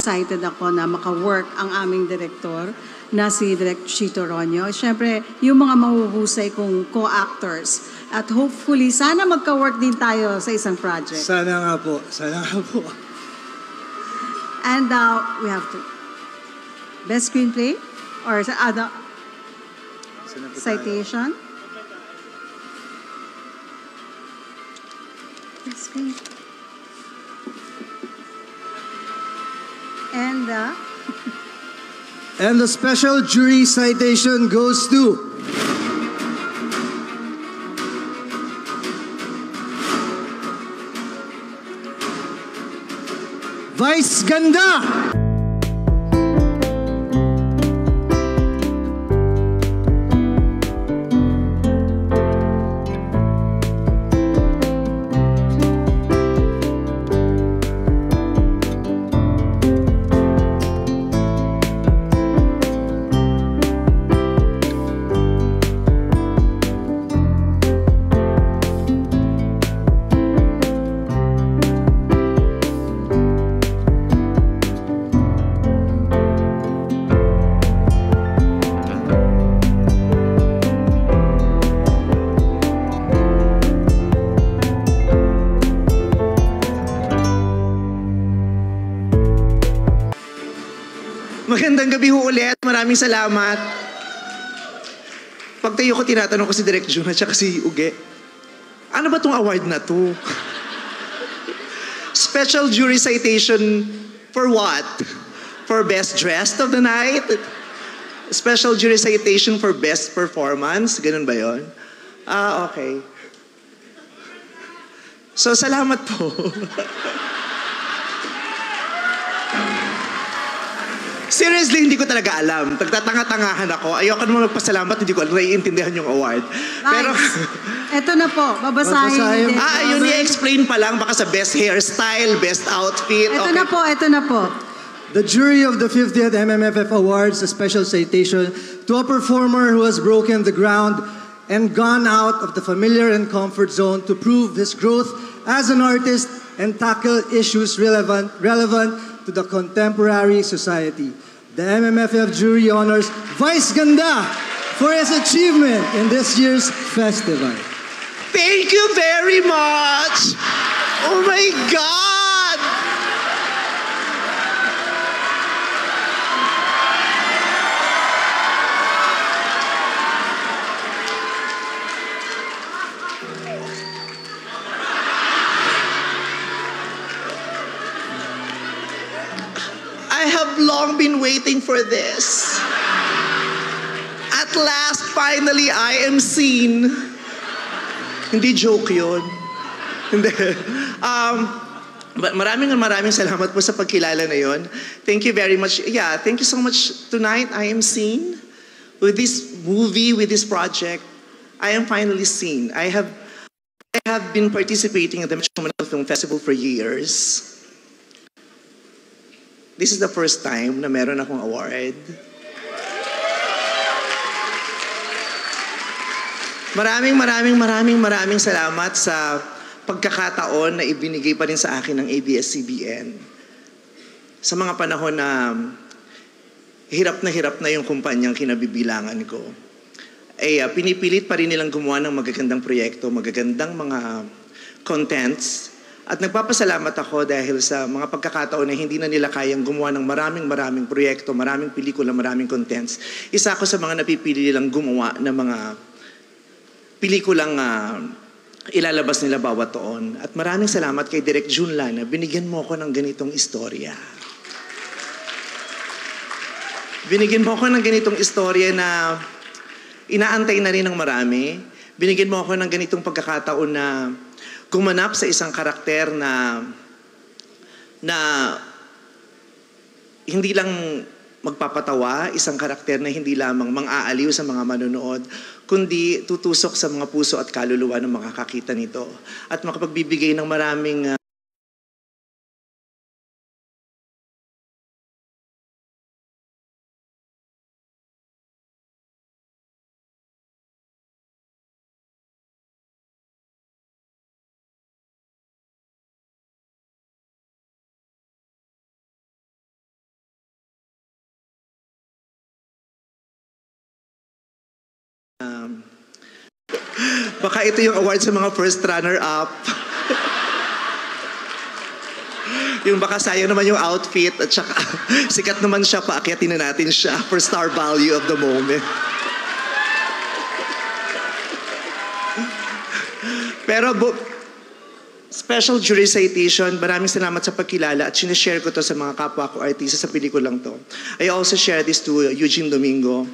excited ako na maka-work ang aming direktor na si Direk Chito Ronyo. Siyempre, yung mga mahuhusay kong co-actors. At hopefully, sana magka-work din tayo sa isang project. Sana nga po. Sana nga po. And we have to... Best screenplay? Or other citation? Best screenplay. And the special jury citation goes to Vice Ganda! Magandang gabi ho ulit. Maraming salamat. Pagtayo ko, tinatanong ko si Direk Jun at saka si Uge, ano ba tong award na to? Special jury citation for what? For best dressed of the night? Special jury citation for best performance? Ganun ba yon? Okay. So, salamat po. Seriously, hindi ko talaga alam. Tagtatanga-tangahan ako. Ayoko naman magpasalamat, hindi ko naiintindihan yung award. Nice. Pero, eto na po, babasahin. yun i-explain pa lang, baka sa best hairstyle, best outfit. Ito Okay. na po. The jury of the 50th MMFF awards a special citation to a performer who has broken the ground and gone out of the familiar and comfort zone to prove his growth as an artist and tackle issues relevant to the contemporary society. The MMFF jury honors Vice Ganda for his achievement in this year's festival. Thank you very much! Oh my God! I have long been waiting for this. At last, finally, I am seen. Hindi joke yun. Hindi. But maraming salamat po sa pagkilala na yun. Thank you very much. Yeah, thank you so much. Tonight, I am seen. With this movie, with this project, I am finally seen. I have been participating in the Metro Manila Film Festival for years. This is the first time na meron akong award. Maraming salamat sa pagkakataon na ibinigay pa rin sa akin ng ABS-CBN. Sa mga panahon na hirap na yung kumpanyang kinabibilangan ko, pinipilit pa rin nilang gumawa ng magagandang proyekto, magagandang mga contents. At nagpapasalamat ako dahil sa mga pagkakataon na hindi na nila kayang gumawa ng maraming proyekto, maraming pelikula, maraming contents. Isa ako sa mga napipili nilang gumawa ng mga pelikulang ilalabas nila bawat taon. At maraming salamat kay Direk Jun Lana, binigyan mo ako ng ganitong istorya. Binigyan mo ako ng ganitong istorya na inaantay na rin ng marami. Binigyan mo ako ng ganitong pagkakataon na gumanap sa isang karakter na hindi lang magpapatawa, isang karakter na hindi lamang mang-aaliw sa mga manonood, kundi tutusok sa mga puso at kaluluwa ng makakakita nito at makapagbibigay ng maraming Baka ito yung award sa mga first runner-up. Yung baka sayang naman yung outfit at saka sikat naman siya, paakyatin na natin siya for star value of the moment. Pero special jury citation, maraming salamat sa pagkilala at sinishare ko to sa mga kapwa ko artista sa pelikulang to. I also share this to Eugene Domingo,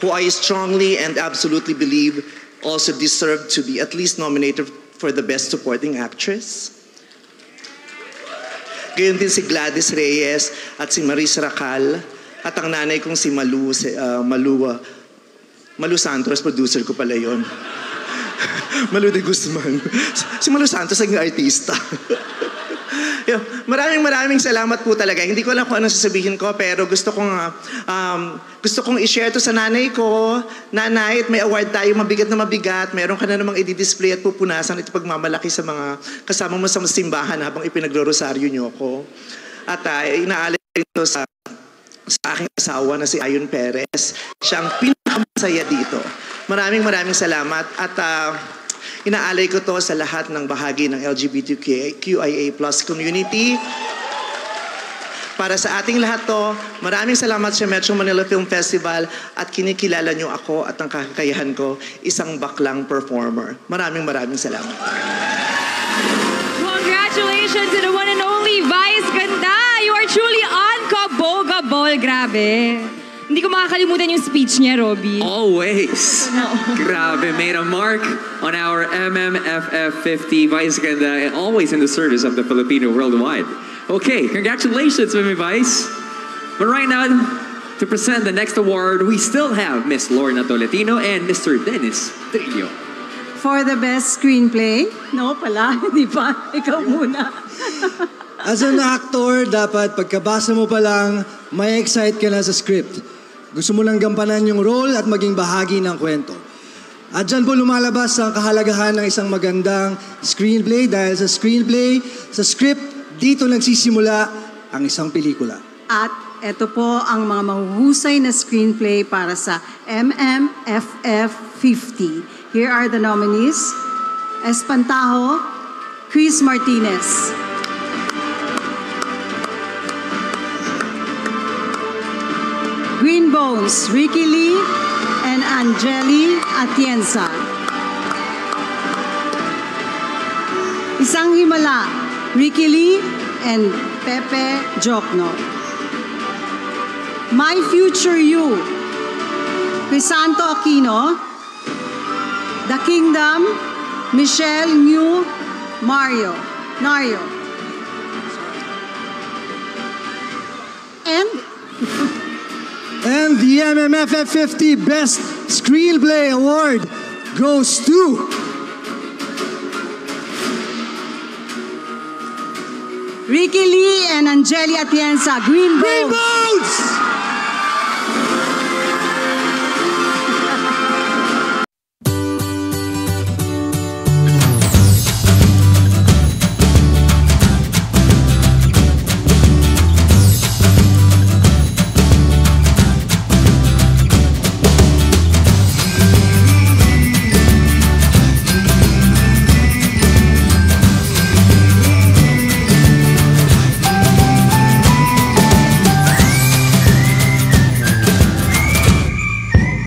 who I strongly and absolutely believe also deserved to be at least nominated for the Best Supporting Actress. Gayon din si Gladys Reyes at si Maris Racal at ang nanay kong si Malu Santos, producer ko pala yun. Malu de Guzman. Si Malu Santos naging artista. Maraming salamat po talaga. Hindi ko alam kung anong sasabihin ko, pero gusto kong i-share to sa nanay ko. Nanay, may award tayo, mabigat na mabigat. Meron ka na namang i-display at pupunasan ito pagmamalaki sa mga kasama mo sa simbahan habang ipinagro-rosaryo niyo ko. At inaalay ito sa aking asawa na si Ayon Perez. Siya ang pinakamasaya dito. Maraming salamat at inaalay ko to sa lahat ng bahagi ng LGBTQIA+ community. Para sa ating lahat to, maraming salamat sa Metro Manila Film Festival at kinikilala niyo ako at ang kakayahan ko, isang baklang performer. Maraming salamat. Congratulations to the one and only Vice Ganda! You are truly unkabogable. Grabe. Hindi ko makakalimutan yung speech niya, Robbie. Always. Grabe, made a mark on our MMFF 50 Vice Ganda and always in the service of the Filipino worldwide. Okay, congratulations, Mimi Vice. But right now, to present the next award, we still have Miss Lorna Tolentino and Mr. Dennis Trillo. For the best screenplay? No pala, hindi pa. Ikaw muna. As an actor, dapat pagkabasa mo pa lang, may excite ka na sa script. Gusto mo lang gampanan yung role at maging bahagi ng kwento. At dyan po lumalabas ang kahalagahan ng isang magandang screenplay dahil sa screenplay, sa script, dito nagsisimula ang isang pelikula. At ito po ang mga mahuhusay na screenplay para sa MMFF 50. Here are the nominees. Espantajo, Chris Martinez. Green Bones, Ricky Lee and Angeli Atienza. Isang Himala, Ricky Lee and Pepe Jokno. My Future You, Crisanto Aquino. The Kingdom, Michelle New Nario. And the MMFF 50 Best Screenplay Award goes to Ricky Lee and Angeli Atienza, Green Bones.